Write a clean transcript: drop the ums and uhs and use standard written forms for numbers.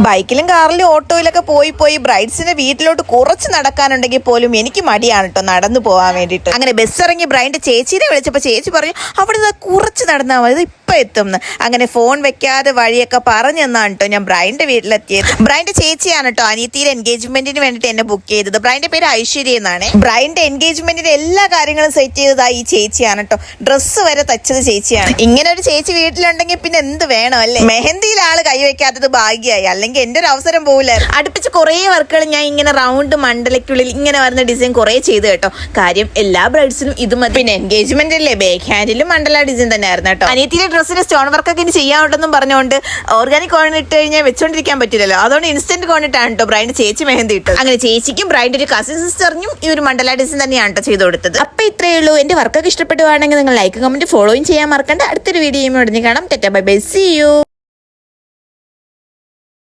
ബൈക്കിലും കാറിലും ഓട്ടോയിലൊക്കെ പോയി ബ്രൈഡ്സിന്റെ വീട്ടിലോട്ട് കുറച്ച് നടക്കാനുണ്ടെങ്കിൽ പോലും എനിക്ക് മടിയാണ് കേട്ടോ നടന്നു പോകാൻ വേണ്ടിയിട്ട്. അങ്ങനെ ബസ് ഇറങ്ങി ബ്രൈഡിന്റെ ചേച്ചീനെ വിളിച്ചപ്പോൾ ചേച്ചി പറഞ്ഞു അവിടെ നിന്ന് കുറച്ച് നടന്നാൽ മതി, ഇപ്പം എത്തും. അങ്ങനെ ഫോൺ വെക്കാതെ വഴിയൊക്കെ പറഞ്ഞു തന്നാണ് കേട്ടോ ഞാൻ ബ്രൈഡിന്റെ വീട്ടിലെത്തിയത്. ബ്രൈഡിന്റെ ചേച്ചിയാണ് കേട്ടോ അനിയത്തിയുടെ എൻഗേജ്മെന്റിന് വേണ്ടിയിട്ട് എന്നെ ബുക്ക് ചെയ്തത്. ബ്രൈഡിന്റെ പേര് ഐശ്വര്യ എന്നാണ്. ബ്രൈഡിന്റെ എൻഗേജ്മെന്റിന്റെ എല്ലാ കാര്യങ്ങളും സെറ്റ് ചെയ്തതാ ഈ ചേച്ചിയാണ് കേട്ടോ. ഡ്രസ്സ് വരെ തച്ചത് ചേച്ചിയാണ്. ഇങ്ങനെ ഒരു ചേച്ചി വീട്ടിലുണ്ടെങ്കിൽ പിന്നെ എന്ത് വേണം അല്ലേ. മെഹന്തിയിൽ ആള് കൈവയ്ക്കാത്തത് ഭാഗ്യമായി, അല്ലെങ്കിൽ എന്റെ ഒരു അവസരം പോകില്ലായിരുന്നു. അടുപ്പിച്ച് കുറേ വർക്കുകൾ ഞാൻ ഇങ്ങനെ റൗണ്ട് മണ്ടലയ്ക്കുള്ളിൽ ഇങ്ങനെ വരുന്ന ഡിസൈൻ കുറേ ചെയ്ത് കേട്ടോ. കാര്യം എല്ലാ ബ്രൈഡ്സിനും ഇത് മതി. പിന്നെ എൻഗേജ്മെന്റ് അല്ലേ, ബാക്ക് ഹാൻഡിലും മണ്ടല ഡിസൈൻ തന്നെ ആയിരുന്നു കേട്ടോ. അനിയത്തിയുടെ ഡ്രസ്സിന് സ്റ്റോൺ വർക്കൊക്കെ ഇനി ചെയ്യാനുണ്ടെന്നും പറഞ്ഞുകൊണ്ട് ഓർഗാനിക് കോൺ ഇട്ട് കഴിഞ്ഞാൽ വെച്ചോണ്ടിരിക്കാൻ പറ്റില്ലല്ലോ. അതുകൊണ്ട് ഇൻസ്റ്റന്റ് കോൺ ഇട്ടാണ് കേട്ടോ ബ്രൈഡിന്റെ ചേച്ചി മെഹന്തി ഇട്ടത്. അങ്ങനെ ചേച്ചിക്കും ബ്രൈഡിന്റെ ഒരു കസിൻ സിസ്റ്ററിനും ഈ ഒരു മണ്ടല ഡിസൈൻ തന്നെയാണ് കേട്ടോ ചെയ്ത് കൊടുത്തത്. അപ്പൊ ഇത്രയേ ഉള്ളൂ. എന്റെ വർക്കൊക്കെ ഇഷ്ടപ്പെടുവാണെങ്കിൽ നിങ്ങൾ ലൈക്ക് കമന്റ് ഫോളോയും ചെയ്യാൻ മറക്കണ്ട. അടുത്തൊരു വീഡിയോയും ഉടനെ കാണാം. Tata bye bye, see U.